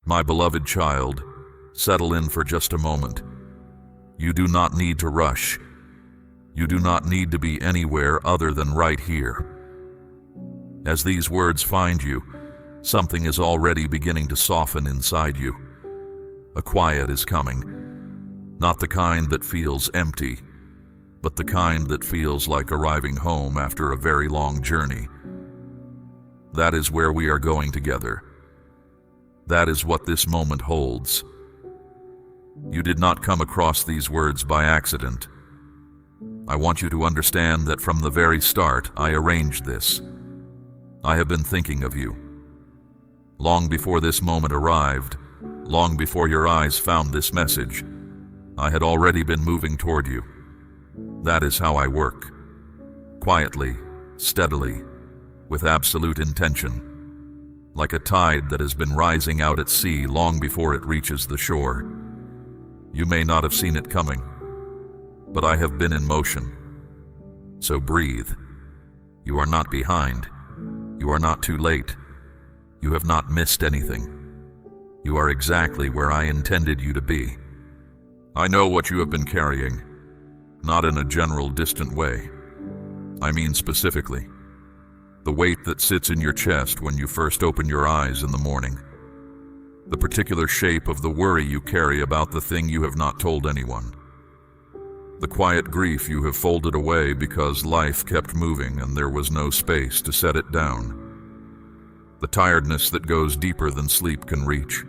My beloved child, settle in for just a moment. You do not need to rush. You do not need to be anywhere other than right here. As these words find you, something is already beginning to soften inside you. A quiet is coming, not the kind that feels empty, but the kind that feels like arriving home after a very long journey. That is where we are going together. That is what this moment holds. You did not come across these words by accident. I want you to understand that from the very start, I arranged this. I have been thinking of you. Long before this moment arrived, long before your eyes found this message, I had already been moving toward you. That is how I work. Quietly, steadily, with absolute intention. Like a tide that has been rising out at sea long before it reaches the shore. You may not have seen it coming, but I have been in motion. So breathe. You are not behind. You are not too late. You have not missed anything. You are exactly where I intended you to be. I know what you have been carrying, not in a general, distant way. I mean specifically. The weight that sits in your chest when you first open your eyes in the morning. The particular shape of the worry you carry about the thing you have not told anyone. The quiet grief you have folded away because life kept moving and there was no space to set it down. The tiredness that goes deeper than sleep can reach.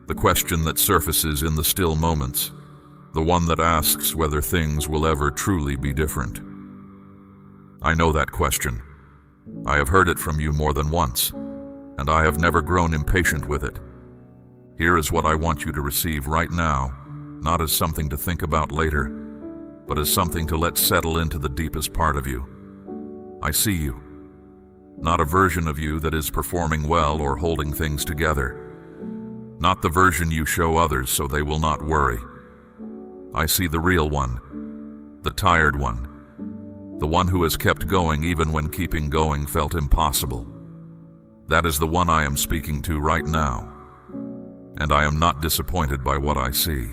The question that surfaces in the still moments. The one that asks whether things will ever truly be different. I know that question. I have heard it from you more than once, and I have never grown impatient with it. Here is what I want you to receive right now, not as something to think about later, but as something to let settle into the deepest part of you. I see you. Not a version of you that is performing well or holding things together. Not the version you show others so they will not worry. I see the real one, the tired one, the one who has kept going even when keeping going felt impossible. That is the one I am speaking to right now, and I am not disappointed by what I see.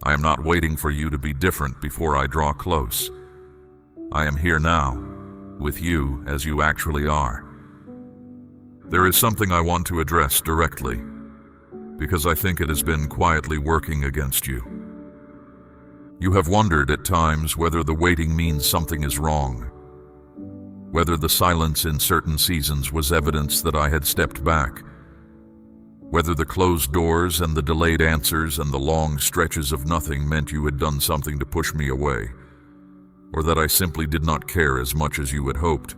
I am not waiting for you to be different before I draw close. I am here now, with you as you actually are. There is something I want to address directly, because I think it has been quietly working against you. You have wondered at times whether the waiting means something is wrong, whether the silence in certain seasons was evidence that I had stepped back, whether the closed doors and the delayed answers and the long stretches of nothing meant you had done something to push me away, or that I simply did not care as much as you had hoped.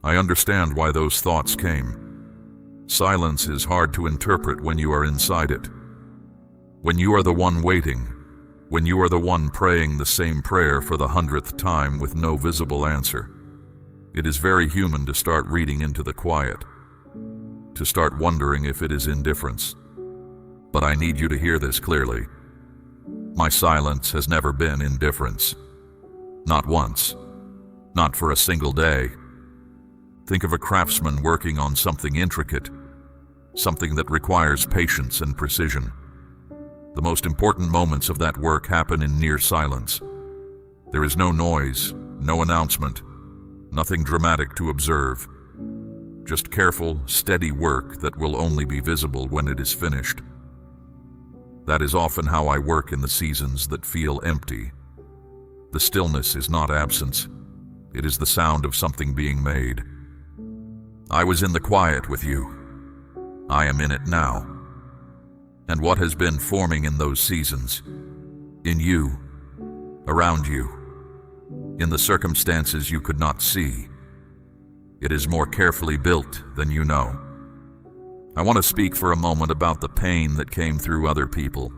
I understand why those thoughts came. Silence is hard to interpret when you are inside it. When you are the one waiting, when you are the one praying the same prayer for the 100th time with no visible answer, it is very human to start reading into the quiet, to start wondering if it is indifference. But I need you to hear this clearly. My silence has never been indifference. Not once. Not for a single day. Think of a craftsman working on something intricate, something that requires patience and precision. The most important moments of that work happen in near silence. There is no noise, no announcement, nothing dramatic to observe. Just careful, steady work that will only be visible when it is finished. That is often how I work in the seasons that feel empty. The stillness is not absence. It is the sound of something being made. I was in the quiet with you. I am in it now. And what has been forming in those seasons, in you, around you, in the circumstances you could not see, it is more carefully built than you know. I want to speak for a moment about the pain that came through other people,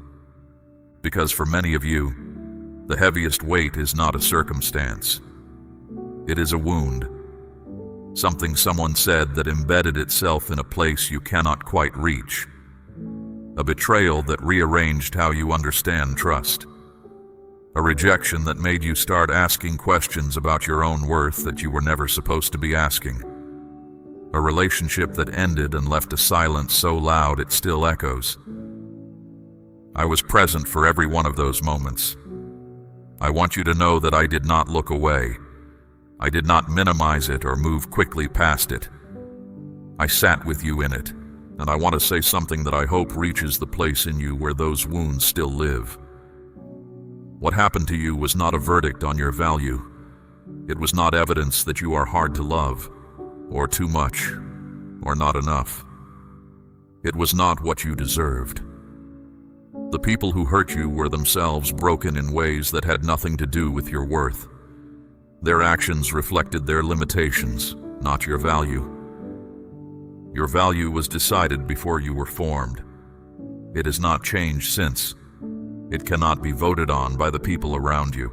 because for many of you, the heaviest weight is not a circumstance. It is a wound. Something someone said that embedded itself in a place you cannot quite reach. A betrayal that rearranged how you understand trust. A rejection that made you start asking questions about your own worth that you were never supposed to be asking. A relationship that ended and left a silence so loud it still echoes. I was present for every one of those moments. I want you to know that I did not look away. I did not minimize it or move quickly past it. I sat with you in it, and I want to say something that I hope reaches the place in you where those wounds still live. What happened to you was not a verdict on your value. It was not evidence that you are hard to love, or too much, or not enough. It was not what you deserved. The people who hurt you were themselves broken in ways that had nothing to do with your worth. Their actions reflected their limitations, not your value. Your value was decided before you were formed. It has not changed since. It cannot be voted on by the people around you.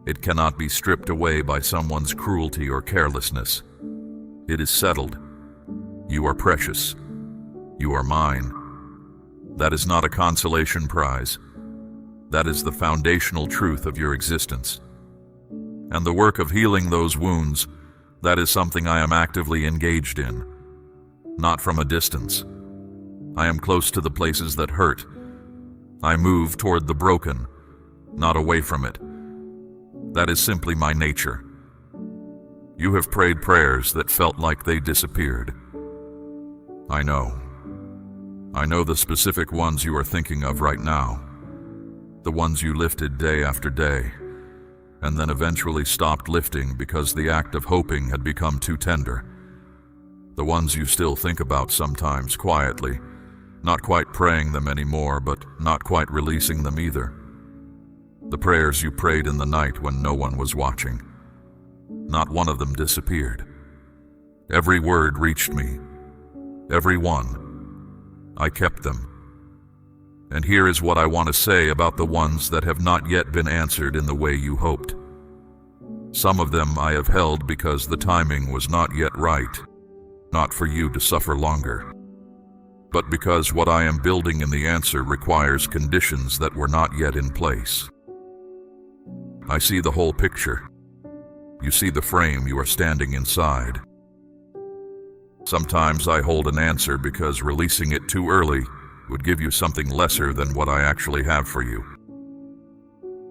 It cannot be stripped away by someone's cruelty or carelessness. It is settled. You are precious. You are mine. That is not a consolation prize. That is the foundational truth of your existence. And the work of healing those wounds, that is something I am actively engaged in. Not from a distance. I am close to the places that hurt. I move toward the broken, not away from it. That is simply my nature. You have prayed prayers that felt like they disappeared. I know. I know the specific ones you are thinking of right now. The ones you lifted day after day, and then eventually stopped lifting because the act of hoping had become too tender. The ones you still think about sometimes quietly, not quite praying them anymore, but not quite releasing them either. The prayers you prayed in the night when no one was watching. Not one of them disappeared. Every word reached me. Every one. I kept them. And here is what I want to say about the ones that have not yet been answered in the way you hoped. Some of them I have held because the timing was not yet right, not for you to suffer longer, but because what I am building in the answer requires conditions that were not yet in place. I see the whole picture. You see the frame you are standing inside. Sometimes I hold an answer because releasing it too early would give you something lesser than what I actually have for you.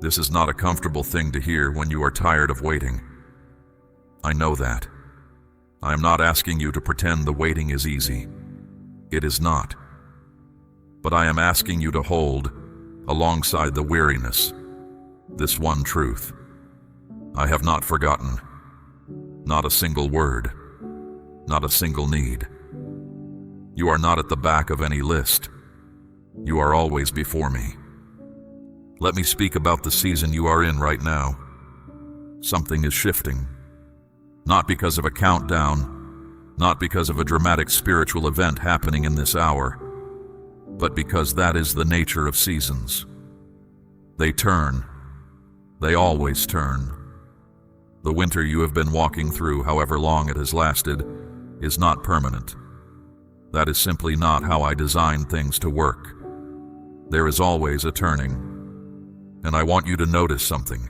This is not a comfortable thing to hear when you are tired of waiting. I know that. I am not asking you to pretend the waiting is easy. It is not. But I am asking you to hold, alongside the weariness, this one truth. I have not forgotten. Not a single word. Not a single need. You are not at the back of any list. You are always before me. Let me speak about the season you are in right now. Something is shifting. Not because of a countdown, not because of a dramatic spiritual event happening in this hour, but because that is the nature of seasons. They turn. They always turn. The winter you have been walking through, however long it has lasted, is not permanent. That is simply not how I designed things to work. There is always a turning. And I want you to notice something.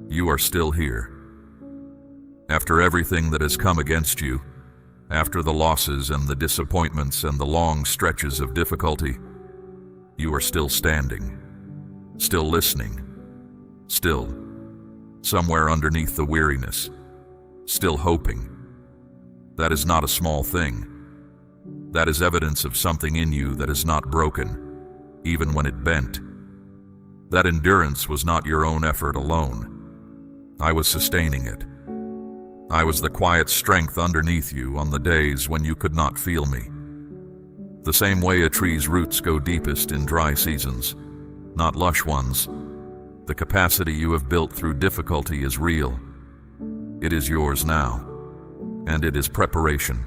You are still here. After everything that has come against you, after the losses and the disappointments and the long stretches of difficulty, you are still standing, still listening, still, somewhere underneath the weariness, still hoping. That is not a small thing. That is evidence of something in you that is not broken, even when it bent. That endurance was not your own effort alone. I was sustaining it. I was the quiet strength underneath you on the days when you could not feel me. The same way a tree's roots go deepest in dry seasons, not lush ones, the capacity you have built through difficulty is real. It is yours now, and it is preparation.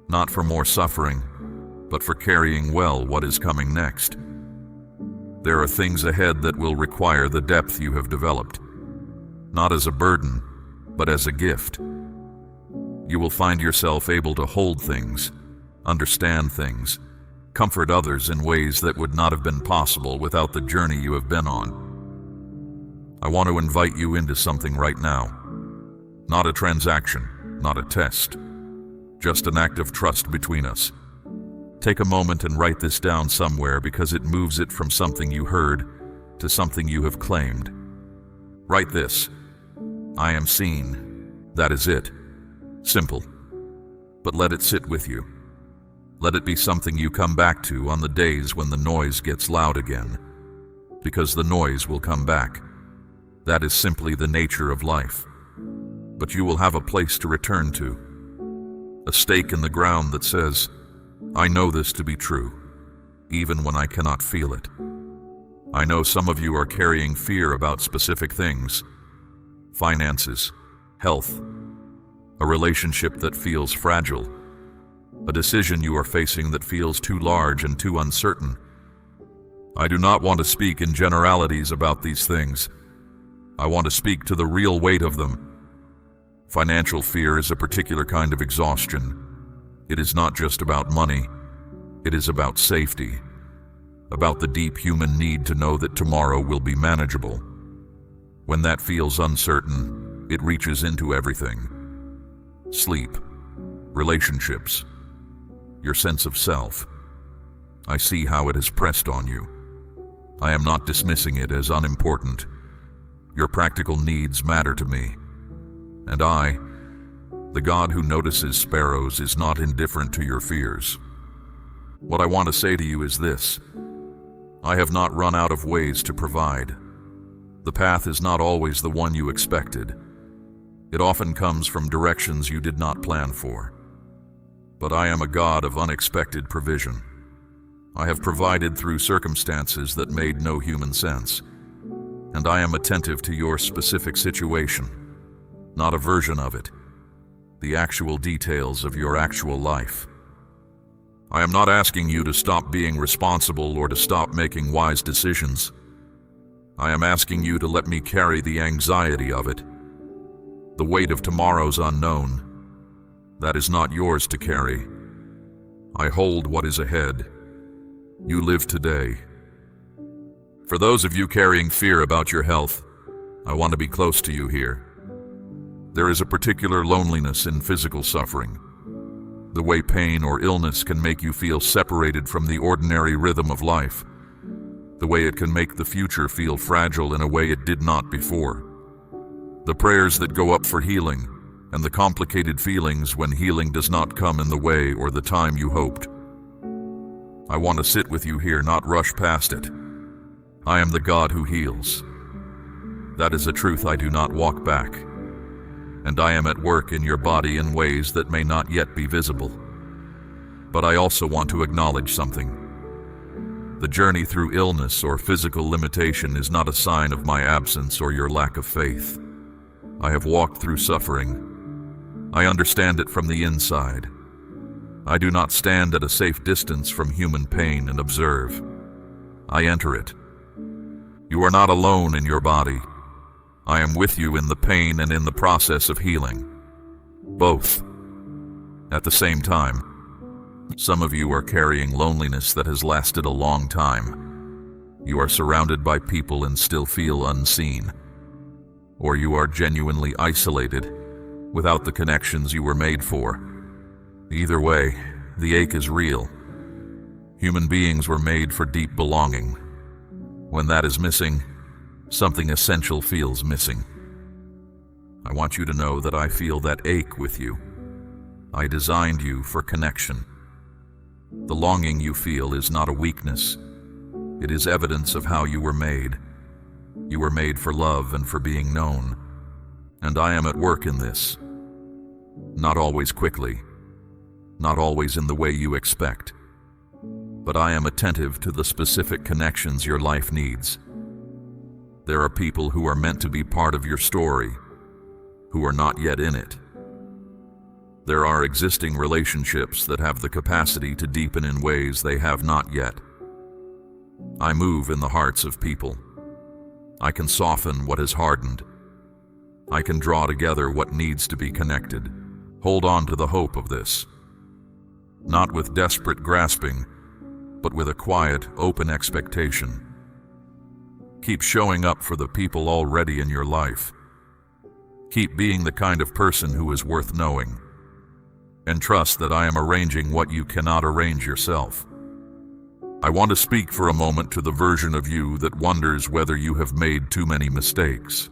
Not for more suffering, but for carrying well what is coming next. There are things ahead that will require the depth you have developed, not as a burden, but as a gift. You will find yourself able to hold things, understand things, comfort others in ways that would not have been possible without the journey you have been on. I want to invite you into something right now. Not a transaction, not a test, just an act of trust between us. Take a moment and write this down somewhere because it moves it from something you heard to something you have claimed. Write this: I am seen. That is it. Simple. But let it sit with you. Let it be something you come back to on the days when the noise gets loud again. Because the noise will come back. That is simply the nature of life. But you will have a place to return to. A stake in the ground that says, I know this to be true, even when I cannot feel it. I know some of you are carrying fear about specific things. Finances, health, a relationship that feels fragile, a decision you are facing that feels too large and too uncertain. I do not want to speak in generalities about these things. I want to speak to the real weight of them. Financial fear is a particular kind of exhaustion. It is not just about money. It is about safety, about the deep human need to know that tomorrow will be manageable. When that feels uncertain, it reaches into everything. Sleep, relationships, your sense of self. I see how it has pressed on you. I am not dismissing it as unimportant. Your practical needs matter to me. And I, the God who notices sparrows, is not indifferent to your fears. What I want to say to you is this: I have not run out of ways to provide. The path is not always the one you expected. It often comes from directions you did not plan for. But I am a God of unexpected provision. I have provided through circumstances that made no human sense. And I am attentive to your specific situation, not a version of it, the actual details of your actual life. I am not asking you to stop being responsible or to stop making wise decisions. I am asking you to let me carry the anxiety of it, the weight of tomorrow's unknown. That is not yours to carry. I hold what is ahead. You live today. For those of you carrying fear about your health, I want to be close to you here. There is a particular loneliness in physical suffering. The way pain or illness can make you feel separated from the ordinary rhythm of life. The way it can make the future feel fragile in a way it did not before. The prayers that go up for healing, and the complicated feelings when healing does not come in the way or the time you hoped. I want to sit with you here, not rush past it. I am the God who heals. That is a truth I do not walk back. And I am at work in your body in ways that may not yet be visible. But I also want to acknowledge something. The journey through illness or physical limitation is not a sign of my absence or your lack of faith. I have walked through suffering. I understand it from the inside. I do not stand at a safe distance from human pain and observe. I enter it. You are not alone in your body. I am with you in the pain and in the process of healing. Both. At the same time. Some of you are carrying loneliness that has lasted a long time. You are surrounded by people and still feel unseen. Or you are genuinely isolated, without the connections you were made for. Either way, the ache is real. Human beings were made for deep belonging. When that is missing, something essential feels missing. I want you to know that I feel that ache with you. I designed you for connection. The longing you feel is not a weakness. It is evidence of how you were made. You were made for love and for being known. And I am at work in this. Not always quickly. Not always in the way you expect. But I am attentive to the specific connections your life needs. There are people who are meant to be part of your story, who are not yet in it. There are existing relationships that have the capacity to deepen in ways they have not yet. I move in the hearts of people. I can soften what has hardened. I can draw together what needs to be connected. Hold on to the hope of this. Not with desperate grasping, but with a quiet, open expectation. Keep showing up for the people already in your life. Keep being the kind of person who is worth knowing. and trust that I am arranging what you cannot arrange yourself. I want to speak for a moment to the version of you that wonders whether you have made too many mistakes.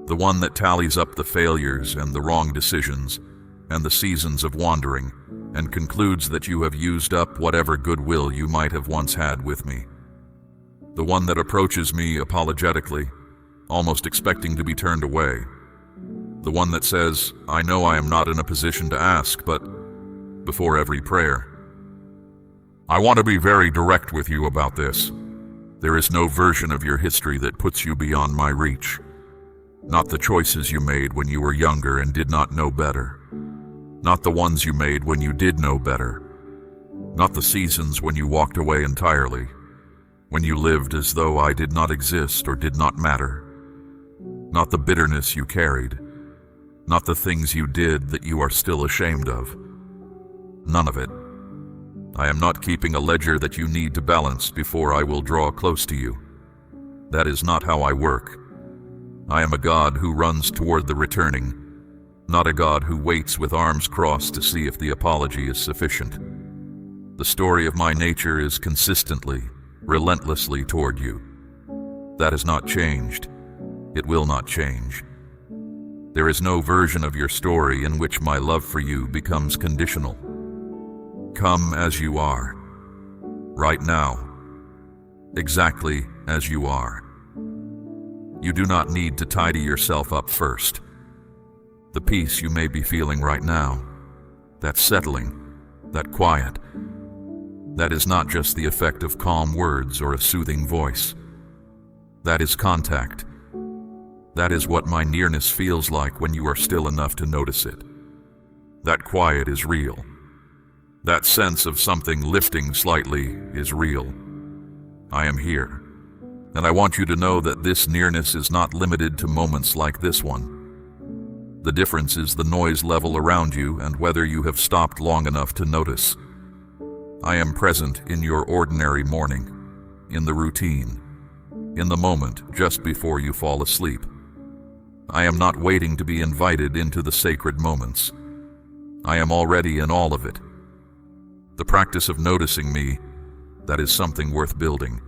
The one that tallies up the failures and the wrong decisions and the seasons of wandering and concludes that you have used up whatever goodwill you might have once had with me. The one that approaches me apologetically, almost expecting to be turned away. The one that says, "I know I am not in a position to ask, but," before every prayer. I want to be very direct with you about this. There is no version of your history that puts you beyond my reach. Not the choices you made when you were younger and did not know better. Not the ones you made when you did know better. Not the seasons when you walked away entirely, when you lived as though I did not exist or did not matter. Not the bitterness you carried. Not the things you did that you are still ashamed of. None of it. I am not keeping a ledger that you need to balance before I will draw close to you. That is not how I work. I am a God who runs toward the returning, not a God who waits with arms crossed to see if the apology is sufficient. The story of my nature is consistently, relentlessly toward you. That has not changed. It will not change. There is no version of your story in which my love for you becomes conditional. Come as you are, right now, exactly as you are. You do not need to tidy yourself up first. The peace you may be feeling right now, that settling, that quiet, that is not just the effect of calm words or a soothing voice. That is contact. That is what my nearness feels like when you are still enough to notice it. That quiet is real. That sense of something lifting slightly is real. I am here, and I want you to know that this nearness is not limited to moments like this one. The difference is the noise level around you and whether you have stopped long enough to notice. I am present in your ordinary morning, in the routine, in the moment just before you fall asleep. I am not waiting to be invited into the sacred moments. I am already in all of it. The practice of noticing me, that is something worth building.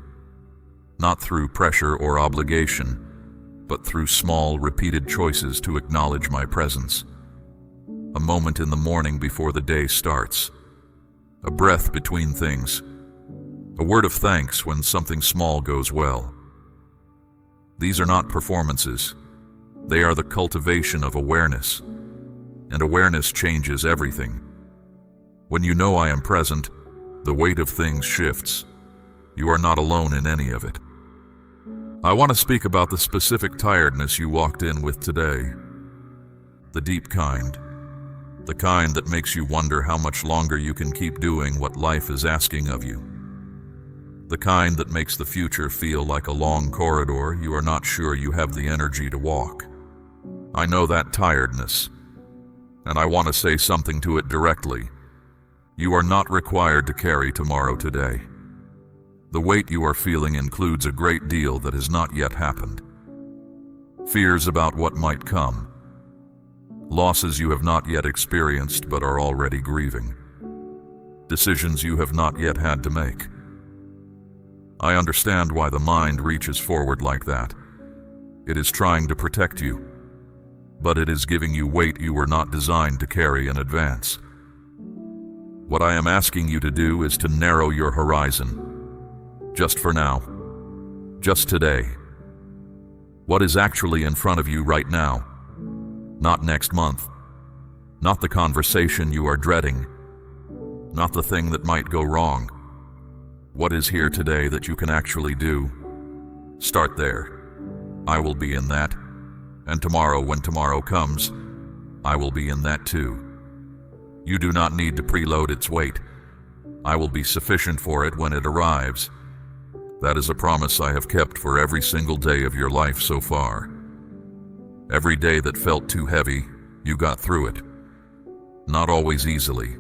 Not through pressure or obligation, but through small, repeated choices to acknowledge my presence. A moment in the morning before the day starts. A breath between things. A word of thanks when something small goes well. These are not performances. They are the cultivation of awareness. And awareness changes everything. When you know I am present, the weight of things shifts. You are not alone in any of it. I want to speak about the specific tiredness you walked in with today. The deep kind. The kind that makes you wonder how much longer you can keep doing what life is asking of you. The kind that makes the future feel like a long corridor you are not sure you have the energy to walk. I know that tiredness, and I want to say something to it directly. You are not required to carry tomorrow today. The weight you are feeling includes a great deal that has not yet happened. Fears about what might come. Losses you have not yet experienced but are already grieving. Decisions you have not yet had to make. I understand why the mind reaches forward like that. It is trying to protect you, but it is giving you weight you were not designed to carry in advance. What I am asking you to do is to narrow your horizon. Just for now. Just today. What is actually in front of you right now? Not next month. Not the conversation you are dreading. Not the thing that might go wrong. What is here today that you can actually do? Start there. I will be in that. And tomorrow, when tomorrow comes, I will be in that too. You do not need to preload its weight. I will be sufficient for it when it arrives. That is a promise I have kept for every single day of your life so far. Every day that felt too heavy, you got through it. Not always easily.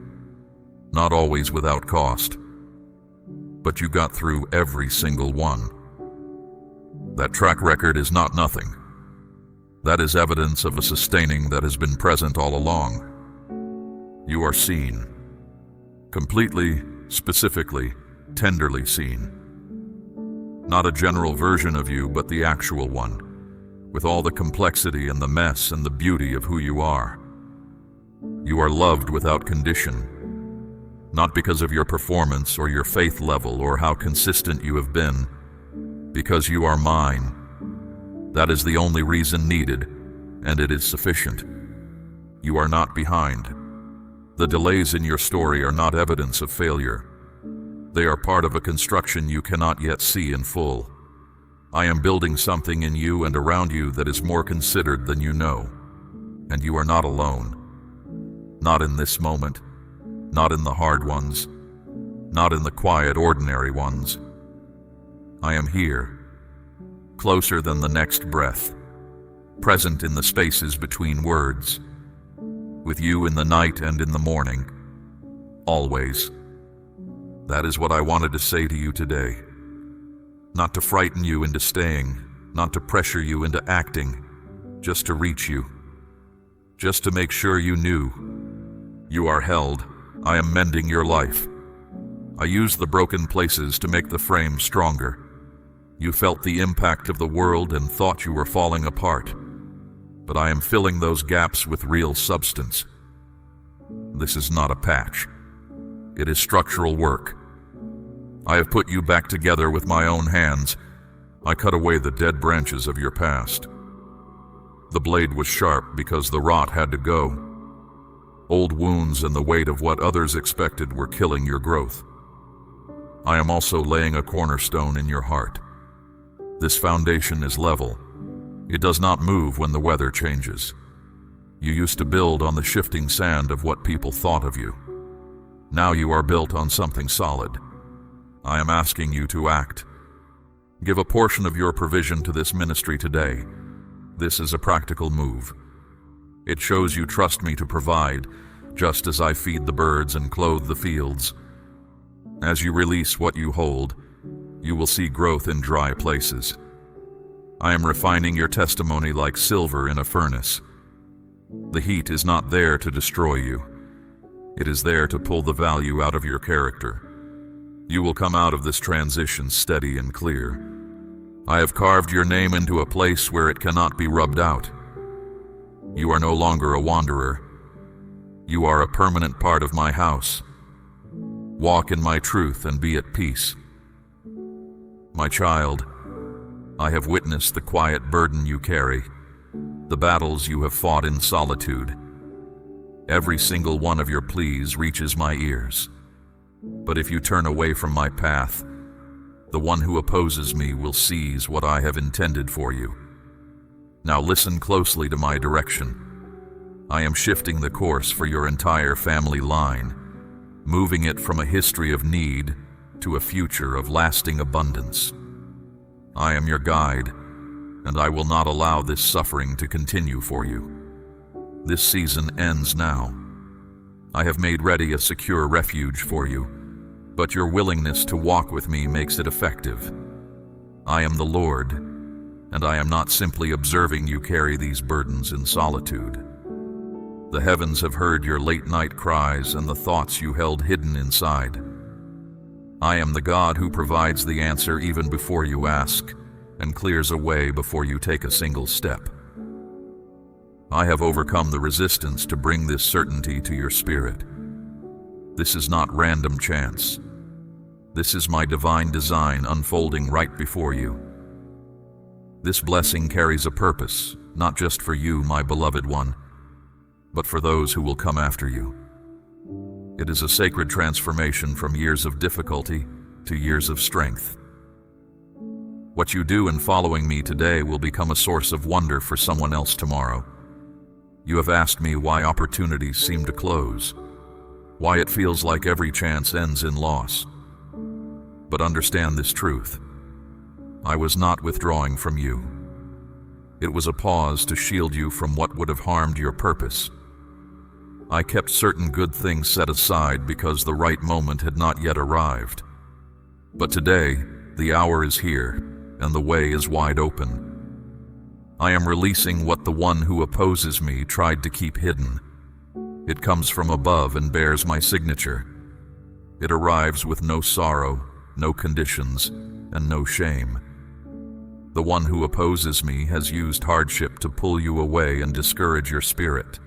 Not always without cost. But you got through every single one. That track record is not nothing. That is evidence of a sustaining that has been present all along. You are seen. Completely, specifically, tenderly seen. Not a general version of you, but the actual one, with all the complexity and the mess and the beauty of who you are. You are loved without condition, not because of your performance or your faith level or how consistent you have been, because you are mine. That is the only reason needed, and it is sufficient. You are not behind. The delays in your story are not evidence of failure. They are part of a construction you cannot yet see in full. I am building something in you and around you that is more considered than you know. And you are not alone. Not in this moment. Not in the hard ones. Not in the quiet, ordinary ones. I am here, closer than the next breath, present in the spaces between words, with you in the night and in the morning, always. That is what I wanted to say to you today. Not to frighten you into staying, not to pressure you into acting, just to reach you, just to make sure you knew. You are held. I am mending your life. I use the broken places to make the frame stronger. You felt the impact of the world and thought you were falling apart, but I am filling those gaps with real substance. This is not a patch. It is structural work. I have put you back together with my own hands. I cut away the dead branches of your past. The blade was sharp because the rot had to go. Old wounds and the weight of what others expected were killing your growth. I am also laying a cornerstone in your heart. This foundation is level. It does not move when the weather changes. You used to build on the shifting sand of what people thought of you. Now you are built on something solid. I am asking you to act. Give a portion of your provision to this ministry today. This is a practical move. It shows you trust me to provide, just as I feed the birds and clothe the fields. As you release what you hold, you will see growth in dry places. I am refining your testimony like silver in a furnace. The heat is not there to destroy you. It is there to pull the value out of your character. You will come out of this transition steady and clear. I have carved your name into a place where it cannot be rubbed out. You are no longer a wanderer. You are a permanent part of my house. Walk in my truth and be at peace. My child, I have witnessed the quiet burden you carry, the battles you have fought in solitude. Every single one of your pleas reaches my ears. But if you turn away from my path, the one who opposes me will seize what I have intended for you. Now listen closely to my direction. I am shifting the course for your entire family line, moving it from a history of need to a future of lasting abundance. I am your guide, and I will not allow this suffering to continue for you. This season ends now. I have made ready a secure refuge for you, but your willingness to walk with me makes it effective. I am the Lord, and I am not simply observing you carry these burdens in solitude. The heavens have heard your late-night cries and the thoughts you held hidden inside. I am the God who provides the answer even before you ask, and clears a way before you take a single step. I have overcome the resistance to bring this certainty to your spirit. This is not random chance. This is my divine design unfolding right before you. This blessing carries a purpose, not just for you, my beloved one, but for those who will come after you. It is a sacred transformation from years of difficulty to years of strength. What you do in following me today will become a source of wonder for someone else tomorrow. You have asked me why opportunities seem to close, why it feels like every chance ends in loss. But understand this truth. I was not withdrawing from you. It was a pause to shield you from what would have harmed your purpose. I kept certain good things set aside because the right moment had not yet arrived. But today, the hour is here, and the way is wide open. I am releasing what the one who opposes me tried to keep hidden. It comes from above and bears my signature. It arrives with no sorrow, no conditions, and no shame. The one who opposes me has used hardship to pull you away and discourage your spirit.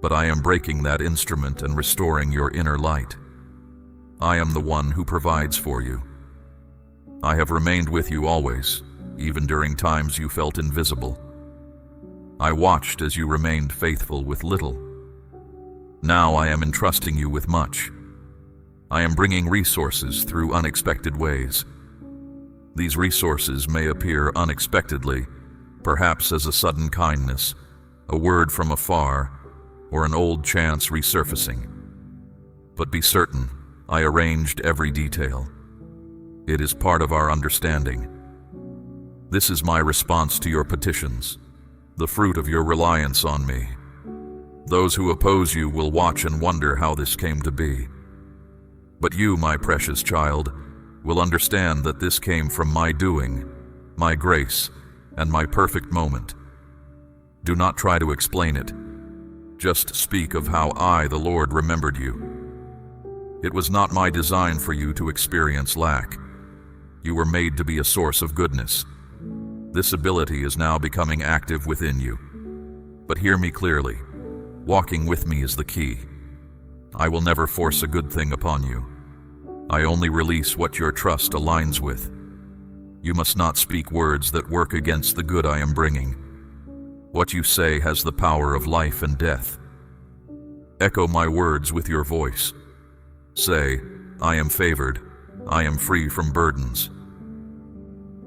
But I am breaking that instrument and restoring your inner light. I am the one who provides for you. I have remained with you always, even during times you felt invisible. I watched as you remained faithful with little. Now I am entrusting you with much. I am bringing resources through unexpected ways. These resources may appear unexpectedly, perhaps as a sudden kindness, a word from afar, or an old chance resurfacing. But be certain, I arranged every detail. It is part of our understanding. This is my response to your petitions, the fruit of your reliance on me. Those who oppose you will watch and wonder how this came to be. But you, my precious child, will understand that this came from my doing, my grace, and my perfect moment. Do not try to explain it. Just speak of how I, the Lord, remembered you. It was not my design for you to experience lack. You were made to be a source of goodness. This ability is now becoming active within you. But hear me clearly. Walking with me is the key. I will never force a good thing upon you. I only release what your trust aligns with. You must not speak words that work against the good I am bringing. What you say has the power of life and death. Echo my words with your voice. Say, I am favored. I am free from burdens.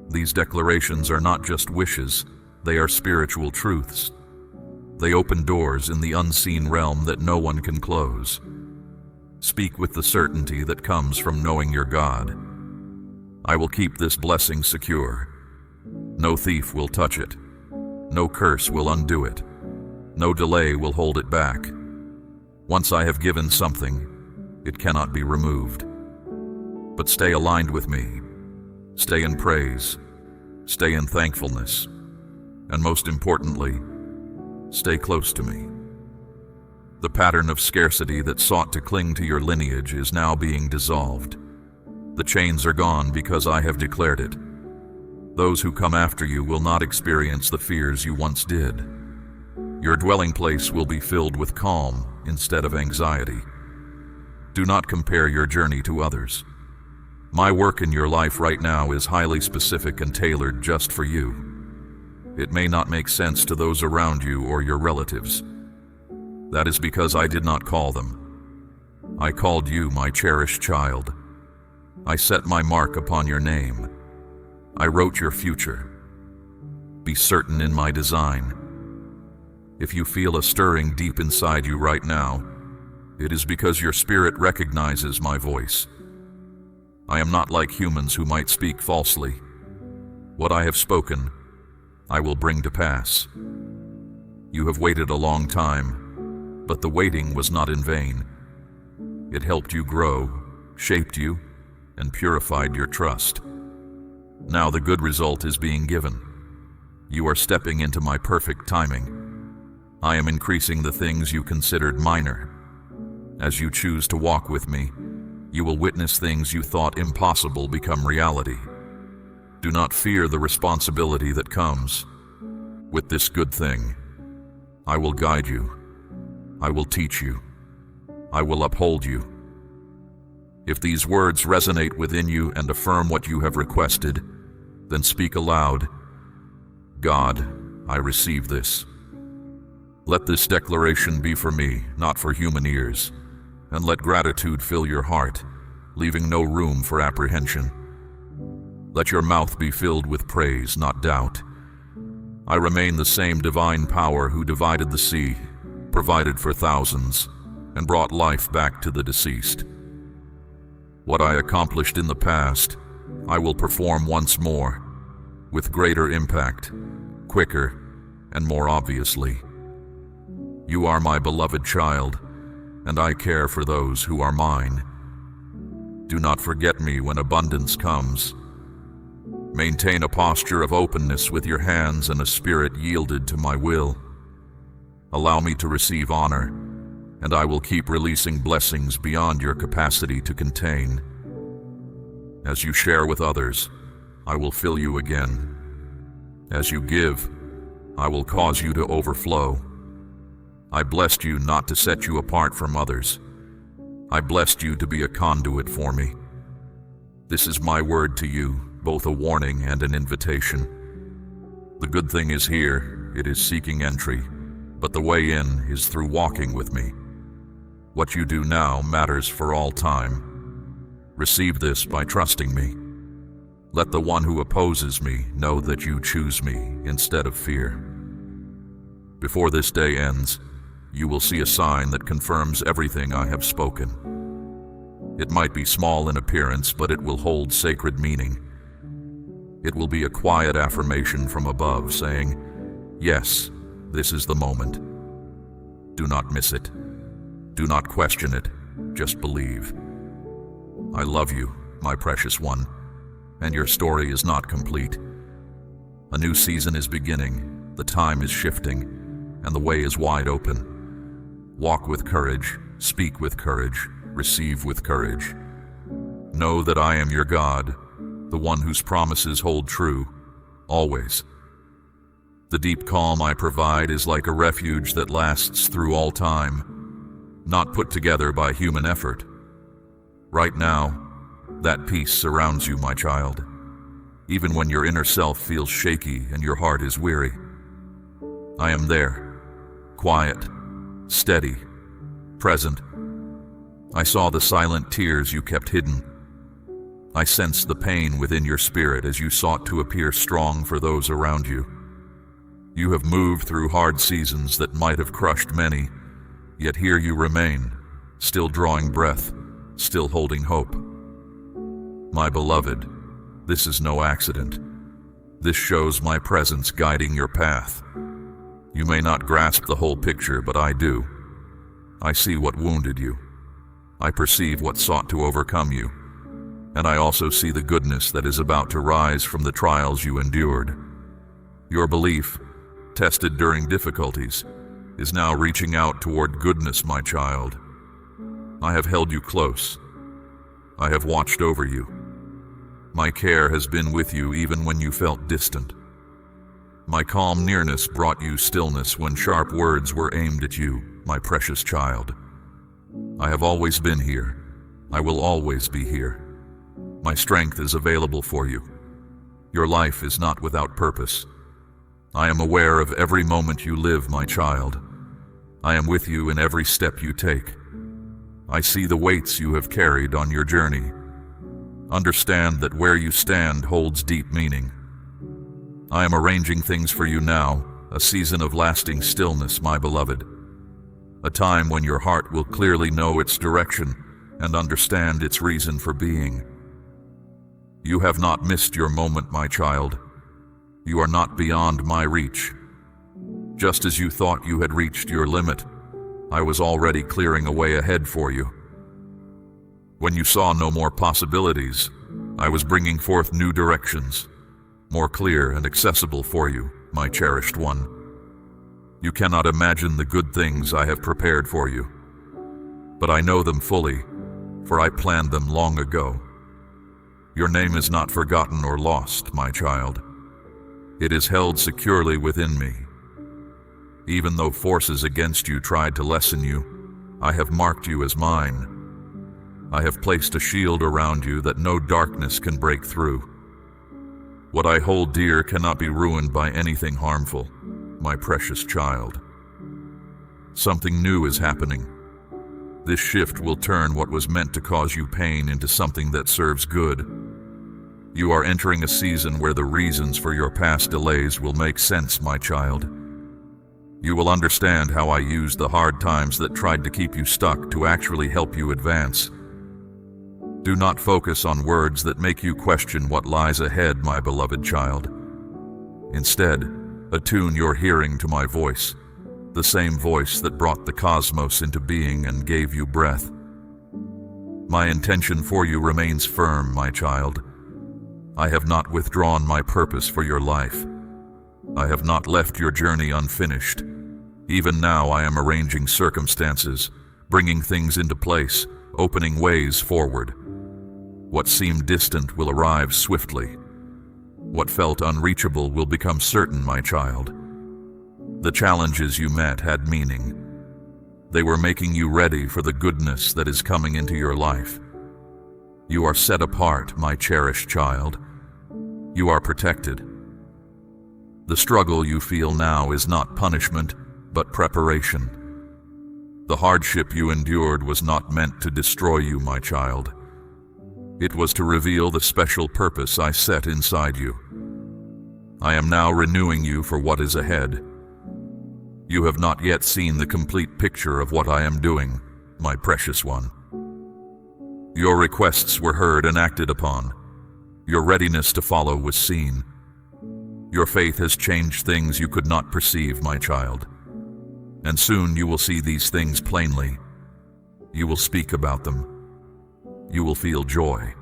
These declarations are not just wishes, they are spiritual truths. They open doors in the unseen realm that no one can close. Speak with the certainty that comes from knowing your God. I will keep this blessing secure. No thief will touch it. No curse will undo it. No delay will hold it back. Once I have given something, it cannot be removed. But stay aligned with me. Stay in praise. Stay in thankfulness. And most importantly, stay close to me. The pattern of scarcity that sought to cling to your lineage is now being dissolved. The chains are gone because I have declared it. Those who come after you will not experience the fears you once did. Your dwelling place will be filled with calm instead of anxiety. Do not compare your journey to others. My work in your life right now is highly specific and tailored just for you. It may not make sense to those around you or your relatives. That is because I did not call them. I called you my cherished child. I set my mark upon your name. I wrote your future. Be certain in my design. If you feel a stirring deep inside you right now, it is because your spirit recognizes my voice. I am not like humans who might speak falsely. What I have spoken, I will bring to pass. You have waited a long time, but the waiting was not in vain. It helped you grow, shaped you, and purified your trust. Now the good result is being given. You are stepping into my perfect timing. I am increasing the things you considered minor. As you choose to walk with me, you will witness things you thought impossible become reality. Do not fear the responsibility that comes with this good thing. I will guide you. I will teach you. I will uphold you. If these words resonate within you and affirm what you have requested, then speak aloud. God, I receive this. Let this declaration be for me, not for human ears, and let gratitude fill your heart, leaving no room for apprehension. Let your mouth be filled with praise, not doubt. I remain the same divine power who divided the sea, provided for thousands, and brought life back to the deceased. What I accomplished in the past, I will perform once more, with greater impact, quicker, and more obviously. You are my beloved child, and I care for those who are mine. Do not forget me when abundance comes. Maintain a posture of openness with your hands and a spirit yielded to my will. Allow me to receive honor, and I will keep releasing blessings beyond your capacity to contain. As you share with others, I will fill you again. As you give, I will cause you to overflow. I blessed you not to set you apart from others. I blessed you to be a conduit for me. This is my word to you, both a warning and an invitation. The good thing is here, it is seeking entry, but the way in is through walking with me. What you do now matters for all time. Receive this by trusting me. Let the one who opposes me know that you choose me instead of fear. Before this day ends, you will see a sign that confirms everything I have spoken. It might be small in appearance, but it will hold sacred meaning. It will be a quiet affirmation from above saying, "Yes, this is the moment." Do not miss it. Do not question it. Just believe. I love you, my precious one, and your story is not complete. A new season is beginning, the time is shifting, and the way is wide open. Walk with courage, speak with courage, receive with courage. Know that I am your God, the one whose promises hold true, always. The deep calm I provide is like a refuge that lasts through all time, not put together by human effort. Right now, that peace surrounds you, my child, even when your inner self feels shaky and your heart is weary. I am there, quiet, steady, present. I saw the silent tears you kept hidden. I sensed the pain within your spirit as you sought to appear strong for those around you. You have moved through hard seasons that might have crushed many, yet here you remain, still drawing breath, still holding hope. My beloved, this is no accident. This shows my presence guiding your path. You may not grasp the whole picture, but I do. I see what wounded you. I perceive what sought to overcome you. And I also see the goodness that is about to rise from the trials you endured. Your belief, tested during difficulties, is now reaching out toward goodness, my child. I have held you close. I have watched over you. My care has been with you even when you felt distant. My calm nearness brought you stillness when sharp words were aimed at you, my precious child. I have always been here. I will always be here. My strength is available for you. Your life is not without purpose. I am aware of every moment you live, my child. I am with you in every step you take. I see the weights you have carried on your journey. Understand that where you stand holds deep meaning. I am arranging things for you now, a season of lasting stillness, my beloved. A time when your heart will clearly know its direction and understand its reason for being. You have not missed your moment, my child. You are not beyond my reach. Just as you thought you had reached your limit, I was already clearing a way ahead for you. When you saw no more possibilities, I was bringing forth new directions, more clear and accessible for you, my cherished one. You cannot imagine the good things I have prepared for you, but I know them fully, for I planned them long ago. Your name is not forgotten or lost, my child. It is held securely within me. Even though forces against you tried to lessen you, I have marked you as mine. I have placed a shield around you that no darkness can break through. What I hold dear cannot be ruined by anything harmful, my precious child. Something new is happening. This shift will turn what was meant to cause you pain into something that serves good. You are entering a season where the reasons for your past delays will make sense, my child. You will understand how I used the hard times that tried to keep you stuck to actually help you advance. Do not focus on words that make you question what lies ahead, my beloved child. Instead, attune your hearing to my voice, the same voice that brought the cosmos into being and gave you breath. My intention for you remains firm, my child. I have not withdrawn my purpose for your life. I have not left your journey unfinished. Even now I am arranging circumstances, bringing things into place, opening ways forward. What seemed distant will arrive swiftly. What felt unreachable will become certain, my child. The challenges you met had meaning. They were making you ready for the goodness that is coming into your life. You are set apart, my cherished child. You are protected. The struggle you feel now is not punishment, but preparation. The hardship you endured was not meant to destroy you, my child. It was to reveal the special purpose I set inside you. I am now renewing you for what is ahead. You have not yet seen the complete picture of what I am doing, my precious one. Your requests were heard and acted upon. Your readiness to follow was seen. Your faith has changed things you could not perceive, my child. And soon you will see these things plainly. You will speak about them. You will feel joy.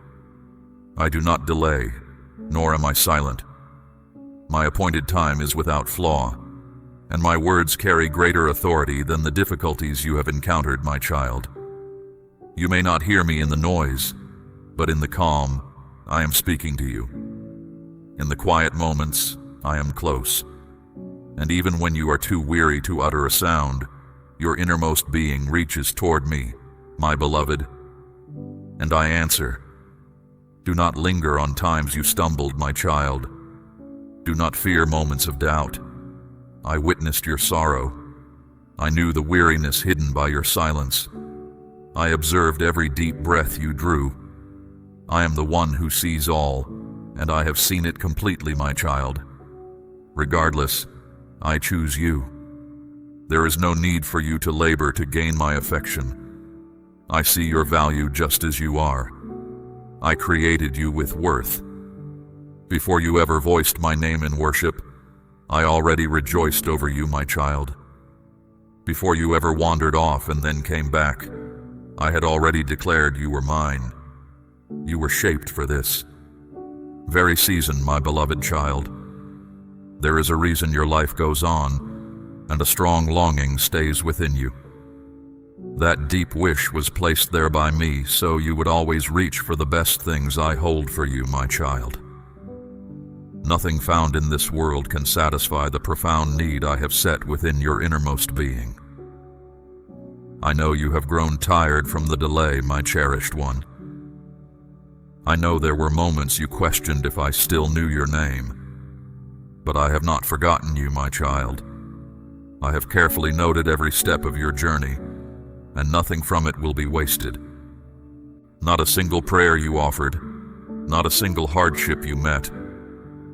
I do not delay, nor am I silent. My appointed time is without flaw, and my words carry greater authority than the difficulties you have encountered, my child. You may not hear me in the noise, but in the calm, I am speaking to you. In the quiet moments, I am close. And even when you are too weary to utter a sound, your innermost being reaches toward me, my beloved. And I answer. Do not linger on times you stumbled, my child. Do not fear moments of doubt. I witnessed your sorrow. I knew the weariness hidden by your silence. I observed every deep breath you drew. I am the one who sees all, and I have seen it completely, my child. Regardless, I choose you. There is no need for you to labor to gain my affection. I see your value just as you are. I created you with worth. Before you ever voiced my name in worship, I already rejoiced over you, my child. Before you ever wandered off and then came back, I had already declared you were mine. You were shaped for this very season, my beloved child. There is a reason your life goes on, and a strong longing stays within you. That deep wish was placed there by me so you would always reach for the best things I hold for you, my child. Nothing found in this world can satisfy the profound need I have set within your innermost being. I know you have grown tired from the delay, my cherished one. I know there were moments you questioned if I still knew your name. But I have not forgotten you, my child. I have carefully noted every step of your journey, and nothing from it will be wasted. Not a single prayer you offered, not a single hardship you met,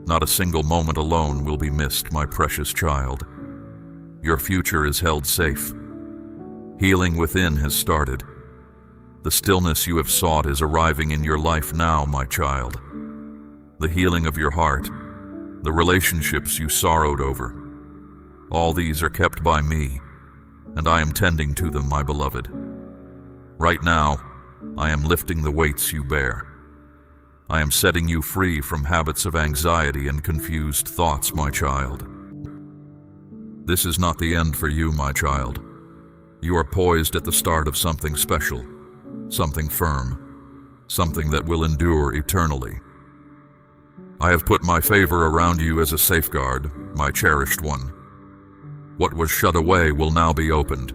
not a single moment alone will be missed, my precious child. Your future is held safe. Healing within has started. The stillness you have sought is arriving in your life now, my child. The healing of your heart, the relationships you sorrowed over, all these are kept by me, and I am tending to them, my beloved. Right now, I am lifting the weights you bear. I am setting you free from habits of anxiety and confused thoughts, my child. This is not the end for you, my child. You are poised at the start of something special, something firm, something that will endure eternally. I have put my favor around you as a safeguard, my cherished one. What was shut away will now be opened.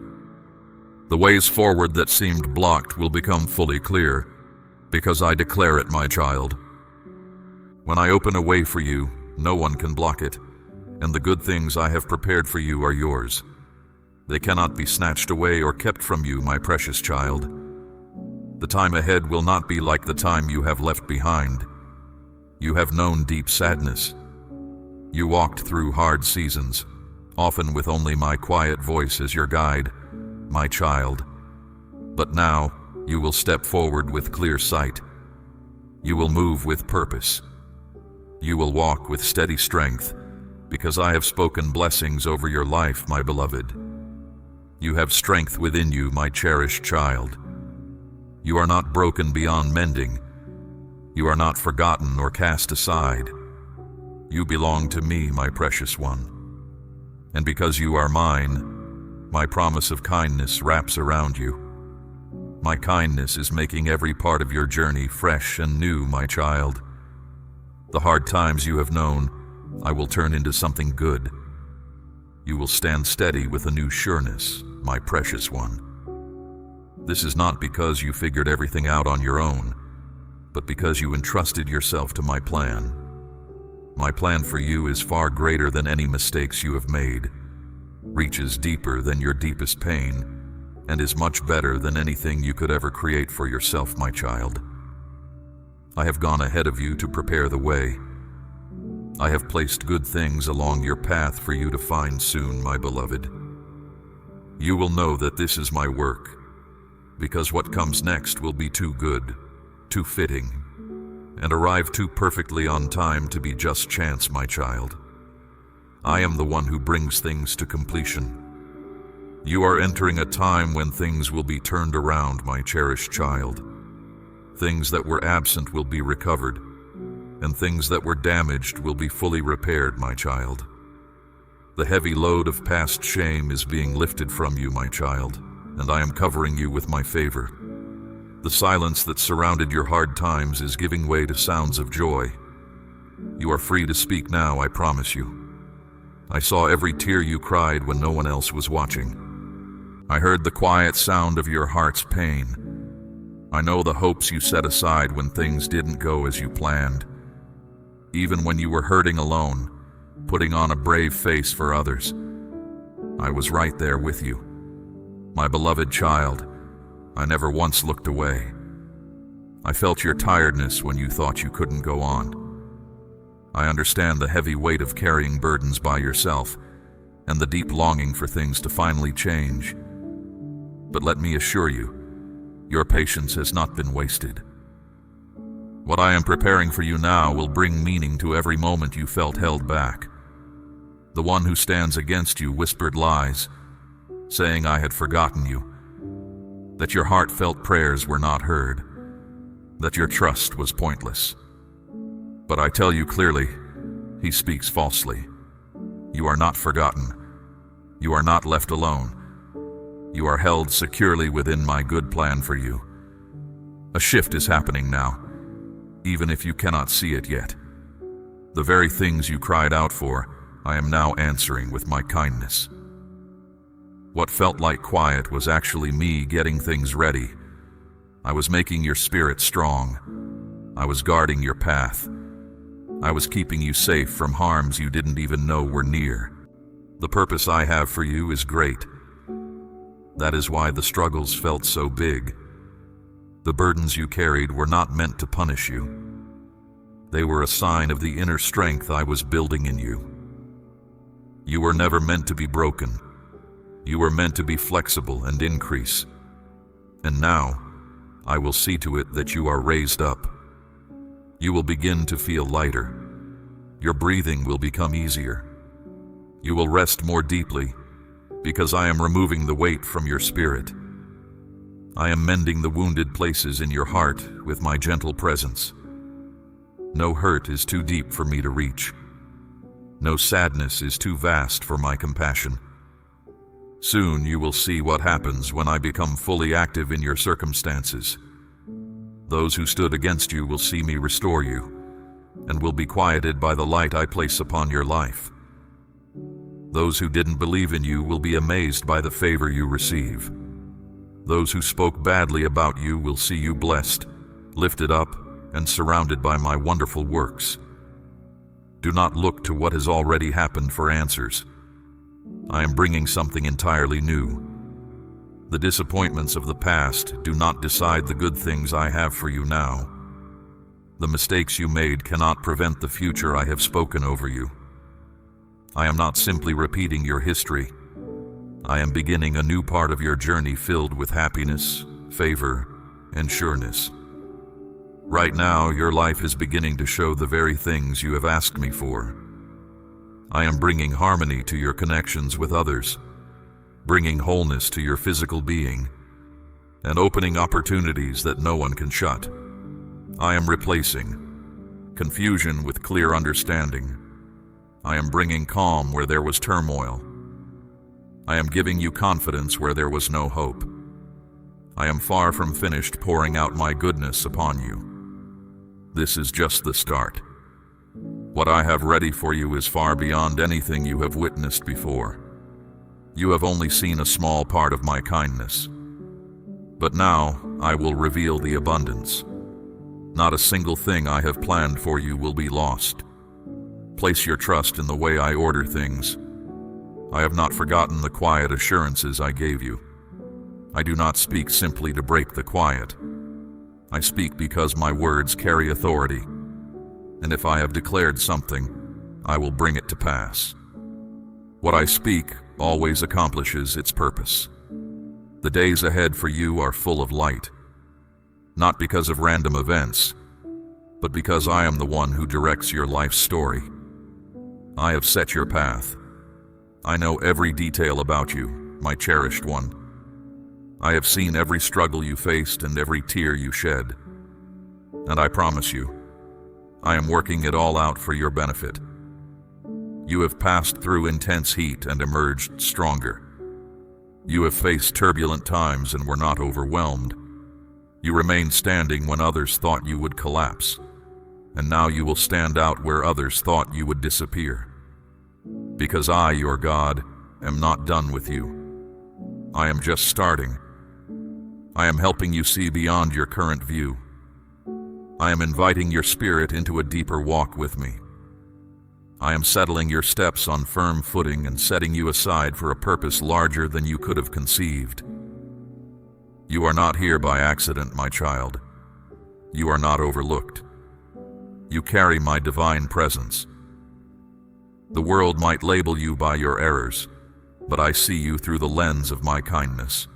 The ways forward that seemed blocked will become fully clear, because I declare it, my child. When I open a way for you, no one can block it, and the good things I have prepared for you are yours. They cannot be snatched away or kept from you, my precious child. The time ahead will not be like the time you have left behind. You have known deep sadness. You walked through hard seasons, often with only my quiet voice as your guide, my child. But now, you will step forward with clear sight. You will move with purpose. You will walk with steady strength, because I have spoken blessings over your life, my beloved. You have strength within you, my cherished child. You are not broken beyond mending. You are not forgotten or cast aside. You belong to me, my precious one. And because you are mine, my promise of kindness wraps around you. My kindness is making every part of your journey fresh and new, my child. The hard times you have known, I will turn into something good. You will stand steady with a new sureness, my precious one. This is not because you figured everything out on your own, but because you entrusted yourself to my plan. My plan for you is far greater than any mistakes you have made, reaches deeper than your deepest pain, and is much better than anything you could ever create for yourself, my child. I have gone ahead of you to prepare the way. I have placed good things along your path for you to find soon, my beloved. You will know that this is my work, because what comes next will be too good, too fitting, and arrive too perfectly on time to be just chance, my child. I am the one who brings things to completion. You are entering a time when things will be turned around, my cherished child. Things that were absent will be recovered, and things that were damaged will be fully repaired, my child. The heavy load of past shame is being lifted from you, my child, and I am covering you with my favor. The silence that surrounded your hard times is giving way to sounds of joy. You are free to speak now, I promise you. I saw every tear you cried when no one else was watching. I heard the quiet sound of your heart's pain. I know the hopes you set aside when things didn't go as you planned. Even when you were hurting alone, putting on a brave face for others, I was right there with you. My beloved child, I never once looked away. I felt your tiredness when you thought you couldn't go on. I understand the heavy weight of carrying burdens by yourself and the deep longing for things to finally change. But let me assure you, your patience has not been wasted. What I am preparing for you now will bring meaning to every moment you felt held back. The one who stands against you whispered lies, saying I had forgotten you, that your heartfelt prayers were not heard, that your trust was pointless. But I tell you clearly, he speaks falsely. You are not forgotten. You are not left alone. You are held securely within my good plan for you. A shift is happening now, even if you cannot see it yet. The very things you cried out for, I am now answering with my kindness. What felt like quiet was actually me getting things ready. I was making your spirit strong. I was guarding your path. I was keeping you safe from harms you didn't even know were near. The purpose I have for you is great. That is why the struggles felt so big. The burdens you carried were not meant to punish you. They were a sign of the inner strength I was building in you. You were never meant to be broken. You were meant to be flexible and increase. And now, I will see to it that you are raised up. You will begin to feel lighter. Your breathing will become easier. You will rest more deeply, because I am removing the weight from your spirit. I am mending the wounded places in your heart with my gentle presence. No hurt is too deep for me to reach. No sadness is too vast for my compassion. Soon you will see what happens when I become fully active in your circumstances. Those who stood against you will see me restore you, and will be quieted by the light I place upon your life. Those who didn't believe in you will be amazed by the favor you receive. Those who spoke badly about you will see you blessed, lifted up, and surrounded by my wonderful works. Do not look to what has already happened for answers. I am bringing something entirely new. The disappointments of the past do not decide the good things I have for you now. The mistakes you made cannot prevent the future I have spoken over you. I am not simply repeating your history. I am beginning a new part of your journey filled with happiness, favor, and sureness. Right now, your life is beginning to show the very things you have asked me for. I am bringing harmony to your connections with others, bringing wholeness to your physical being, and opening opportunities that no one can shut. I am replacing confusion with clear understanding. I am bringing calm where there was turmoil. I am giving you confidence where there was no hope. I am far from finished pouring out my goodness upon you. This is just the start. What I have ready for you is far beyond anything you have witnessed before. You have only seen a small part of my kindness. But now I will reveal the abundance. Not a single thing I have planned for you will be lost. Place your trust in the way I order things. I have not forgotten the quiet assurances I gave you. I do not speak simply to break the quiet. I speak because my words carry authority. And if I have declared something, I will bring it to pass. What I speak always accomplishes its purpose. The days ahead for you are full of light, not because of random events, but because I am the one who directs your life's story. I have set your path. I know every detail about you, my cherished one. I have seen every struggle you faced and every tear you shed. And I promise you, I am working it all out for your benefit. You have passed through intense heat and emerged stronger. You have faced turbulent times and were not overwhelmed. You remained standing when others thought you would collapse. And now you will stand out where others thought you would disappear. Because I, your God, am not done with you. I am just starting. I am helping you see beyond your current view. I am inviting your spirit into a deeper walk with me. I am settling your steps on firm footing and setting you aside for a purpose larger than you could have conceived. You are not here by accident, my child. You are not overlooked. You carry my divine presence. The world might label you by your errors, but I see you through the lens of my kindness.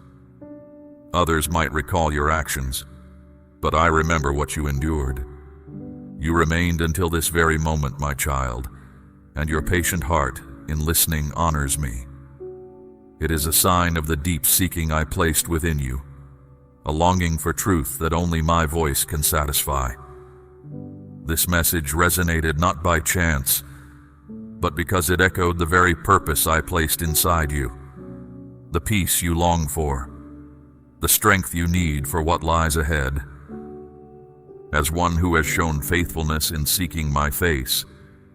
Others might recall your actions, but I remember what you endured. You remained until this very moment, my child, and your patient heart in listening honors me. It is a sign of the deep seeking I placed within you, a longing for truth that only my voice can satisfy. This message resonated not by chance, but because it echoed the very purpose I placed inside you, the peace you long for, the strength you need for what lies ahead. As one who has shown faithfulness in seeking my face,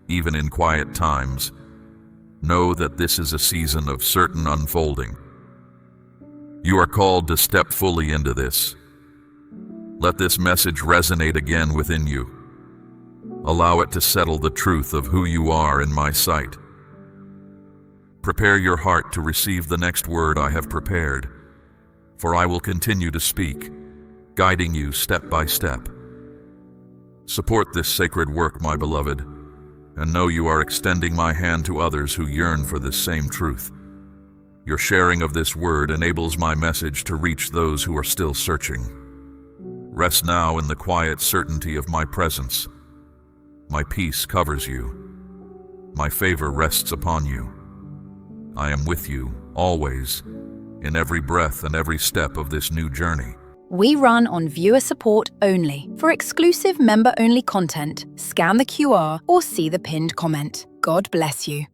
even in quiet times, know that this is a season of certain unfolding. You are called to step fully into this. Let this message resonate again within you. Allow it to settle the truth of who you are in my sight. Prepare your heart to receive the next word I have prepared, for I will continue to speak, guiding you step by step. Support this sacred work, my beloved, and know you are extending my hand to others who yearn for this same truth. Your sharing of this word enables my message to reach those who are still searching. Rest now in the quiet certainty of my presence. My peace covers you. My favor rests upon you. I am with you, always, in every breath and every step of this new journey. We run on viewer support only. For exclusive member-only content, scan the QR or see the pinned comment. God bless you.